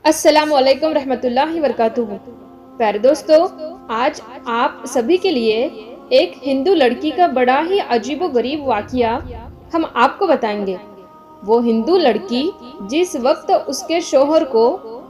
السلام علیکم رحمۃ اللہ وبرکاتہ۔ پیارے دوستو، آج آپ سبھی کے لیے ایک ہندو لڑکی کا بڑا ہی عجیب و غریب واقعہ ہم آپ کو بتائیں گے۔ وہ ہندو لڑکی جس وقت اس کے شوہر کو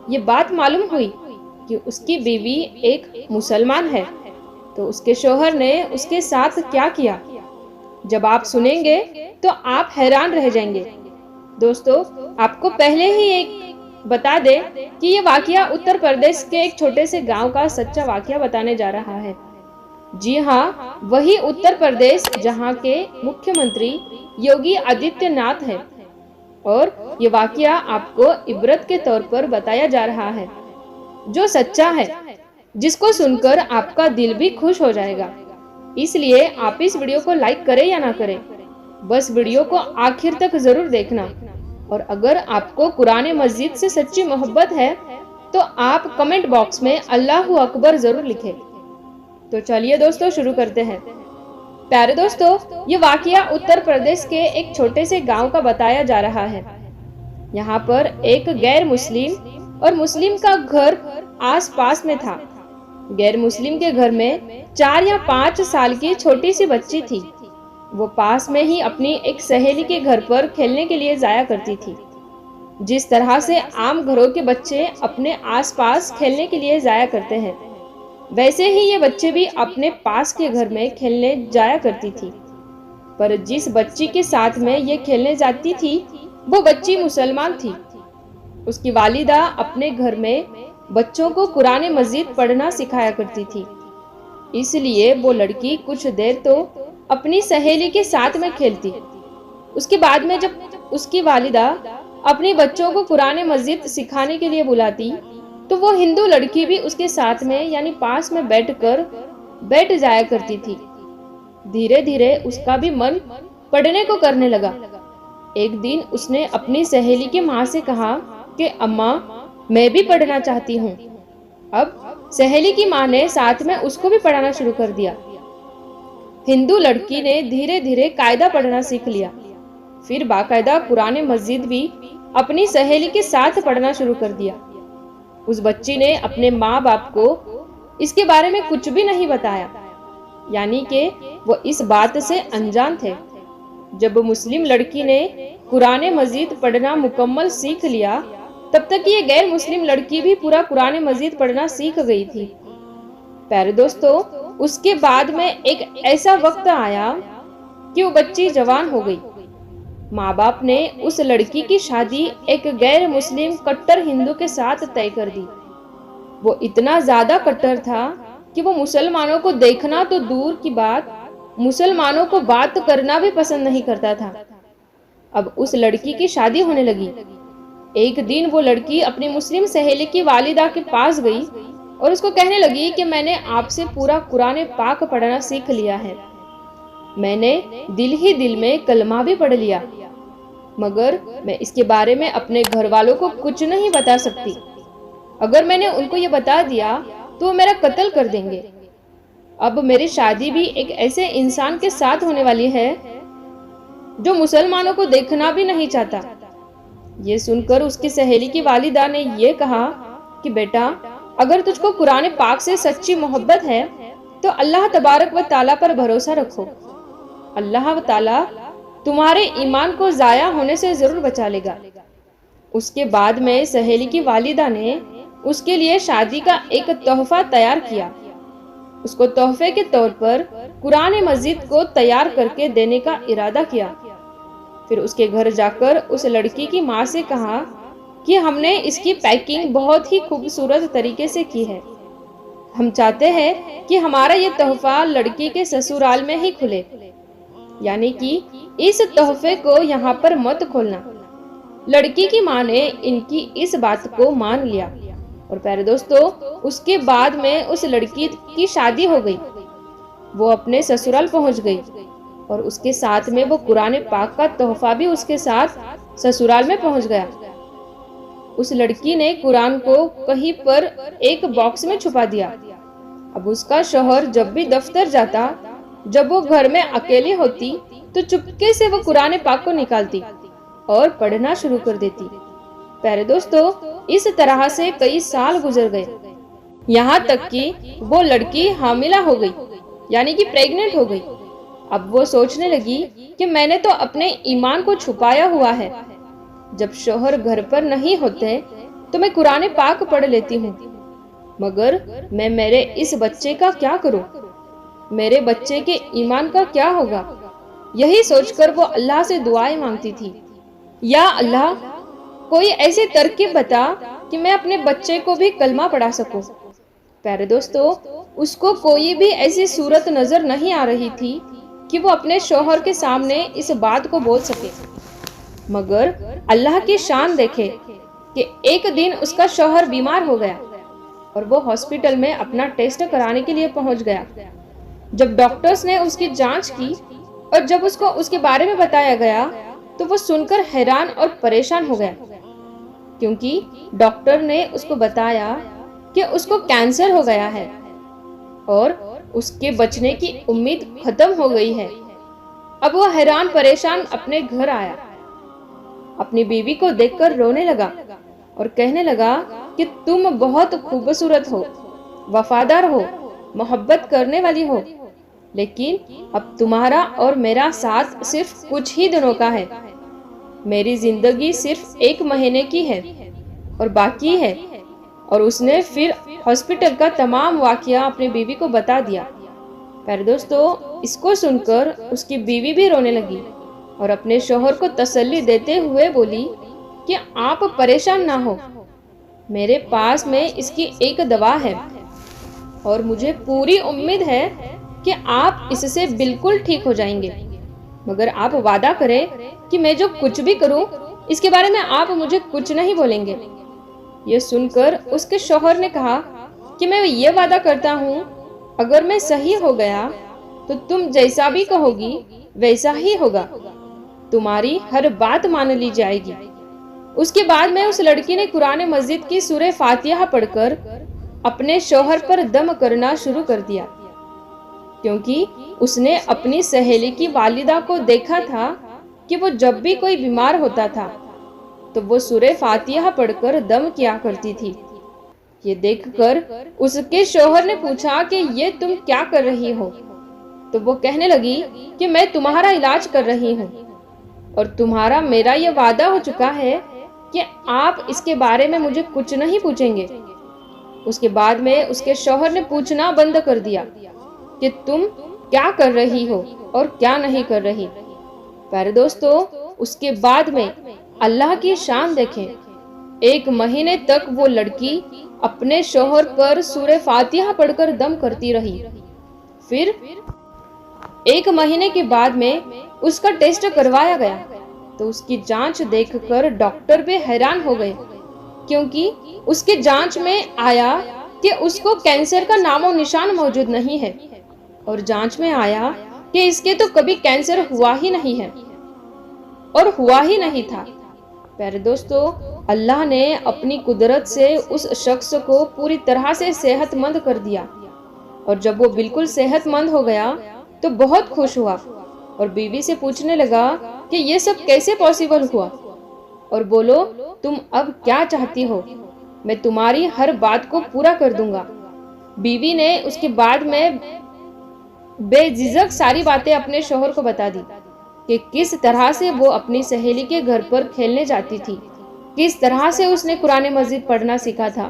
یہ بات معلوم ہوئی کہ اس کی بیوی ایک مسلمان ہے، تو اس کے شوہر نے اس کے ساتھ کیا کیا، جب آپ سنیں گے تو آپ حیران رہ جائیں گے۔ دوستو، آپ کو پہلے ہی ایک بتا دے کہ یہ واقعہ اتر پردیش کے ایک چھوٹے سے گاؤں کا سچا واقعہ بتانے جا رہا ہے۔ جی ہاں، وہی اتر پردیش جہاں کے مکھیہ منتری یوگی آدتیہ ناتھ ہے، اور یہ واقعہ آپ کو عبرت کے طور پر بتایا جا رہا ہے، جو سچا ہے، جس کو سن کر آپ کا دل بھی خوش ہو جائے گا۔ اس لیے آپ اس ویڈیو کو لائک کریں یا نہ کریں، بس ویڈیو کو آخر تک ضرور دیکھنا۔ اور اگر آپ کو قرآن مجید سے سچی محبت ہے تو آپ کمنٹ باکس میں اللہ اکبر ضرور لکھیں۔ تو چلیے دوستو، شروع کرتے ہیں۔ پیارے دوستو، یہ واقعہ اتر پردیش کے ایک چھوٹے سے گاؤں کا بتایا جا رہا ہے۔ یہاں پر ایک غیر مسلم اور مسلم کا گھر آس پاس میں تھا۔ غیر مسلم کے گھر میں 4 یا 5 سال کی چھوٹی سی بچی تھی۔ وہ پاس میں ہی اپنی ایک سہیلی کے گھر پر کھیلنے کے لیے جایا کرتی تھی۔ جس طرح سے عام گھروں کے بچے اپنے آس پاس کھیلنے کے لیے جایا کرتے ہیں، ویسے ہی یہ بچے بھی اپنے پاس کے گھر میں کھیلنے جایا کرتی تھی۔ پر جس بچی کے ساتھ میں یہ کھیلنے جاتی تھی، وہ بچی مسلمان تھی۔ اس کی والدہ اپنے گھر میں بچوں کو قرآن مجید پڑھنا سکھایا کرتی تھی، اس لیے وہ لڑکی کچھ دیر تو اپنی سہیلی کے ساتھ میں کھیلتی۔ اس کے بعد میں جب اس کی والدہ اپنی بچوں کو قرآن مجید سکھانے کے لیے بلاتی، تو وہ ہندو لڑکی بھی اس کے ساتھ میں یعنی پاس میں بیٹھ جایا کرتی تھی۔ دھیرے دھیرے اس کا بھی من پڑھنے کو کرنے لگا۔ ایک دن اس نے اپنی سہیلی کی ماں سے کہا کہ اماں، میں بھی پڑھنا چاہتی ہوں۔ اب سہیلی کی ماں نے ساتھ میں اس کو بھی پڑھانا شروع کر دیا۔ ہندو لڑکی نے دھیرے دھیرے قاعدہ پڑھنا سیکھ لیا، پھر باقاعدہ قرآن مجید بھی اپنی سہیلی کے ساتھ پڑھنا شروع کر دیا۔ اس بچی نے اپنے ماں باپ کو اس کے بارے میں کچھ بھی نہیں بتایا، یعنی کہ وہ اس بات سے انجان تھے۔ جب مسلم لڑکی نے قرآن مجید پڑھنا مکمل سیکھ لیا، تب تک یہ غیر مسلم لڑکی بھی پورا قرآن مجید پڑھنا سیکھ گئی تھی۔ پیارے دوستو، اس کے بعد میں ایک ایسا وقت آیا کہ وہ بچی جوان ہو گئی۔ ماں باپ نے اس لڑکی کی شادی ایک غیر مسلم کٹر ہندو کے ساتھ طے کر دی۔ وہ اتنا زیادہ کٹر تھا کہ وہ مسلمانوں کو دیکھنا تو دور کی بات، مسلمانوں کو بات کرنا بھی پسند نہیں کرتا تھا۔ اب اس لڑکی کی شادی ہونے لگی۔ ایک دن وہ لڑکی اپنی مسلم سہیلی کی والدہ کے پاس گئی اور اس کو کہنے لگی کہ میں نے آپ سے پورا قرآن پاک پڑھنا سیکھ لیا ہے۔ میں نے دل ہی دل میں کلمہ بھی پڑھ لیا، مگر میں اس کے بارے میں اپنے گھر والوں کو کچھ نہیں بتا سکتی۔ اگر میں نے ان کو یہ بتا دیا تو وہ میرا قتل کر دیں گے۔ اب میری شادی بھی ایک ایسے انسان کے ساتھ ہونے والی ہے جو مسلمانوں کو دیکھنا بھی نہیں چاہتا۔ یہ سن کر اس کی سہیلی کی والدہ نے یہ کہا کہ بیٹا، اگر تجھ کو قرآن پاک سے سچی محبت ہے تو اللہ تبارک و تعالیٰ پر بھروسہ رکھو۔ اللہ و تعالیٰ تمہارے ایمان کو ضائع ہونے سے ضرور بچا لے گا۔ اس کے بعد میں سہیلی کی والدہ نے اس کے لیے شادی کا ایک تحفہ تیار کیا۔ اس کو تحفے کے طور پر قرآن مجید کو تیار کر کے دینے کا ارادہ کیا۔ پھر اس کے گھر جا کر اس لڑکی کی ماں سے کہا کہ ہم نے اس کی پیکنگ بہت ہی خوبصورت طریقے سے کی ہے۔ ہم چاہتے ہیں کہ ہمارا یہ تحفہ لڑکی کے سسرال میں ہی کھلے، یعنی کہ اس تحفے کو یہاں پر مت کھولنا۔ لڑکی کی ماں نے ان کی اس بات کو مان لیا، اور پیارے دوستو، اس کے بعد میں اس لڑکی کی شادی ہو گئی۔ وہ اپنے سسرال پہنچ گئی، اور اس کے ساتھ میں وہ قرآن پاک کا تحفہ بھی اس کے ساتھ سسرال میں پہنچ گیا۔ اس لڑکی نے قرآن کو کہیں پر ایک باکس میں چھپا دیا۔ اب اس کا شوہر جب بھی دفتر جاتا، جب وہ گھر میں اکیلی ہوتی، تو چپکے سے وہ قرآن پاک کو نکالتی اور پڑھنا شروع کر دیتی۔ پیارے دوستو، اس طرح سے کئی سال گزر گئے، یہاں تک کہ وہ لڑکی حاملہ ہو گئی، یعنی کہ پریگننٹ ہو گئی۔ اب وہ سوچنے لگی کہ میں نے تو اپنے ایمان کو چھپایا ہوا ہے، جب شوہر گھر پر نہیں ہوتے تو میں قرآن پاک پڑھ لیتی ہوں، مگر میں میرے اس بچے کا کیا کروں؟ میرے بچے کے ایمان کا کیا ہوگا؟ یہی سوچ کر وہ اللہ سے دعائیں مانگتی تھی، یا اللہ کوئی ایسی ترکیب بتا کہ میں اپنے بچے کو بھی کلمہ پڑھا سکوں۔ پیارے دوستو، اس کو کوئی بھی ایسی صورت نظر نہیں آ رہی تھی کہ وہ اپنے شوہر کے سامنے اس بات کو بول سکے، مگر اللہ کی شان دیکھے کہ ایک دن اس کا شوہر بیمار ہو گیا اور وہ ہاسپٹل میں اپنا ٹیسٹ کرانے کے لیے پہنچ گیا۔ جب ڈاکٹرز نے اس کی جانچ کی اور جب اس کو اس کے بارے میں بتایا گیا تو وہ سن کر حیران اور پریشان ہو گیا، کیونکہ ڈاکٹر نے اس کو بتایا کہ اس کو کینسر ہو گیا ہے اور اس کے بچنے کی امید ختم ہو گئی ہے۔ اب وہ حیران پریشان اپنے گھر آیا، اپنی بیوی کو دیکھ کر رونے لگا اور کہنے لگا کہ تم بہت خوبصورت ہو، وفادار ہو، محبت کرنے والی ہو، لیکن اب تمہارا اور میرا ساتھ صرف کچھ ہی دنوں کا ہے، میری زندگی صرف 1 مہینے کی ہے اور باقی ہے۔ اور اس نے پھر ہاسپٹل کا تمام واقعہ اپنی بیوی کو بتا دیا۔ پیارے دوستو، اس کو سن کر اس کی بیوی بھی رونے لگی اور اپنے شوہر کو تسلی دیتے ہوئے بولی کہ آپ پریشان نہ ہو، میرے پاس میں اس کی ایک دوا ہے اور مجھے پوری امید ہے کہ آپ اس سے بالکل ٹھیک ہو جائیں گے، مگر آپ وعدہ کریں کہ میں جو کچھ بھی کروں اس کے بارے میں آپ مجھے کچھ نہیں بولیں گے۔ یہ سن کر اس کے شوہر نے کہا کہ میں یہ وعدہ کرتا ہوں، اگر میں صحیح ہو گیا تو تم جیسا بھی کہو گی ویسا ہی ہوگا، تمہاری ہر بات مان لی جائے گی۔ اس کے بعد میں اس لڑکی نے قرآن مجید کی سورہ فاتحہ پڑھ کر اپنے شوہر پر دم کرنا شروع کر دیا، کیونکہ اس نے اپنی سہیلی کی والدہ کو دیکھا تھا کہ وہ جب بھی کوئی بیمار ہوتا تھا تو وہ سورہ فاتحہ پڑھ کر دم کیا کرتی تھی۔ یہ دیکھ کر اس کے شوہر نے پوچھا کہ یہ تم کیا کر رہی ہو؟ تو وہ کہنے لگی کہ میں تمہارا علاج کر رہی ہوں اور تمہارا میرا یہ وعدہ ہو چکا ہے کہ آپ اس کے بارے میں مجھے کچھ نہیں پوچھیں گے۔ اس کے بعد میں اس کے شوہر نے پوچھنا بند کر دیا کہ تم کیا کر رہی ہو اور کیا نہیں کر رہی۔ پیارے دوستو، اس کے بعد میں اللہ کی شان دیکھیں، 1 مہینے تک وہ لڑکی اپنے شوہر پر سورہ فاتحہ پڑھ کر دم کرتی رہی۔ پھر 1 مہینے کے بعد میں اس کا ٹیسٹ کروایا گیا تو اس کی جانچ دیکھ کر ڈاکٹر بھی حیران ہو گئے، کیونکہ اس کی جانچ میں آیا کہ اس کو کینسر کا نام و نشان موجود نہیں ہے، اور جانچ میں آیا کہ اس کے تو کبھی کینسر ہوا ہی نہیں ہے اور ہوا ہی نہیں تھا۔ پیارے دوستو، اللہ نے اپنی قدرت سے اس شخص کو پوری طرح سے صحت مند کر دیا، اور جب وہ بالکل صحت مند ہو گیا تو بہت خوش ہوا اور بیوی سے پوچھنے لگا کہ یہ سب کیسے پاسبل ہوا، اور بولو تم اب کیا چاہتی ہو، میں تمہاری ہر بات کو پورا کر دوں گا۔ بیوی نے اس کے بعد میں بے جھجک ساری باتیں اپنے شوہر کو بتا دی کہ کس طرح سے وہ اپنی سہیلی کے گھر پر کھیلنے جاتی تھی، کس طرح سے اس نے قرآن مجید پڑھنا سیکھا تھا،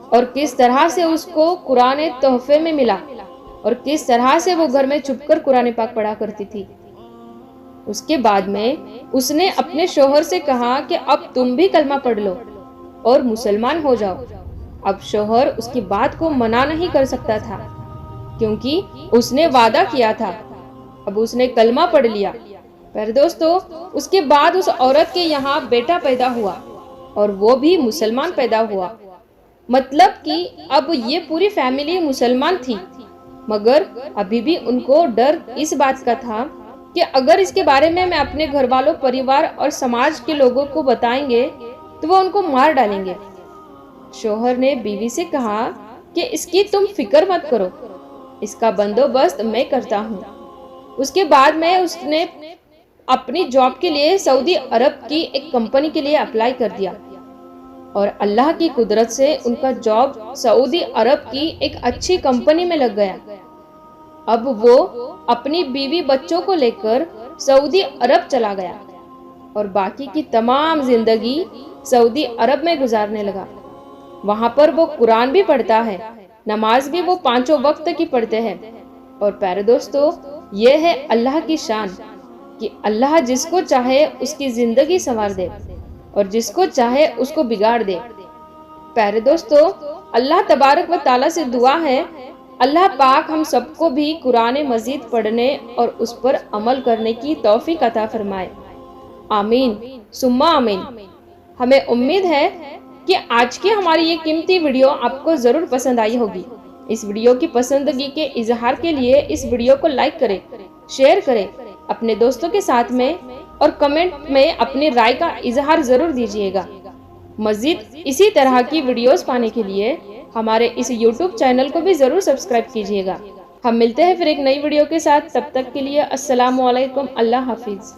اور کس طرح سے اس کو قرآن تحفے میں ملا، اور کس طرح سے وہ گھر میں چھپ کر قرآن پاک پڑھا کرتی تھی۔ اس کے بعد میں اس نے اپنے شوہر سے کہا کہ اب تم بھی کلمہ پڑھ لو اور مسلمان ہو جاؤ۔ اب شوہر اس کی بات کو منع نہیں کر سکتا تھا، کیونکہ اس نے وعدہ کیا تھا۔ اب اس نے کلمہ پڑھ لیا۔ پھر دوستو، اس کے بعد اس عورت کے یہاں بیٹا پیدا ہوا اور وہ بھی مسلمان پیدا ہوا، مطلب کہ اب یہ پوری فیملی مسلمان تھی، مگر ابھی بھی ان کو ڈر اس بات کا تھا کہ اگر اس کے بارے میں اپنے گھر والوں، پریوار اور سماج کے لوگوں کو بتائیں گے تو وہ ان کو مار ڈالیں گے۔ شوہر نے بیوی سے کہا کہ اس کی تم فکر مت کرو، اس کا بندوبست میں کرتا ہوں۔ اس کے بعد میں اس نے اپنی جاب کے لیے سعودی عرب کی ایک کمپنی کے لیے اپلائی کر دیا اور اللہ کی قدرت سے ان کا جاب سعودی عرب کی ایک اچھی کمپنی میں لگ گیا۔ اب وہ اپنی بیوی بچوں کو لے کر سعودی عرب چلا گیا اور باقی کی تمام زندگی سعودی عرب میں گزارنے لگا۔ وہاں پر وہ قرآن بھی پڑھتا ہے، نماز بھی وہ 5 وقت کی پڑھتے ہیں۔ اور پیارے دوستو، یہ ہے اللہ کی شان کہ اللہ جس کو چاہے اس کی زندگی سنوار دے اور جس کو چاہے اس کو بگاڑ دے۔ پیارے دوستو، اللہ تبارک و تعالیٰ سے دعا ہے اللہ پاک ہم سب کو بھی قرآن مجید پڑھنے اور اس پر عمل کرنے کی توفیق عطا فرمائے، آمین ثم آمین۔ ہمیں امید ہے کہ آج کی ہماری یہ قیمتی ویڈیو آپ کو ضرور پسند آئی ہوگی۔ اس ویڈیو کی پسندگی کے اظہار کے لیے اس ویڈیو کو لائک کریں، شیئر کریں اپنے دوستوں کے ساتھ میں، اور کمنٹ میں اپنی رائے کا اظہار ضرور دیجیے گا۔ مزید اسی طرح کی ویڈیوز پانے کے لیے ہمارے اس یوٹیوب چینل کو بھی ضرور سبسکرائب کیجیے گا۔ ہم ملتے ہیں پھر ایک نئی ویڈیو کے ساتھ، تب تک کے لیے السلام علیکم، اللہ حافظ۔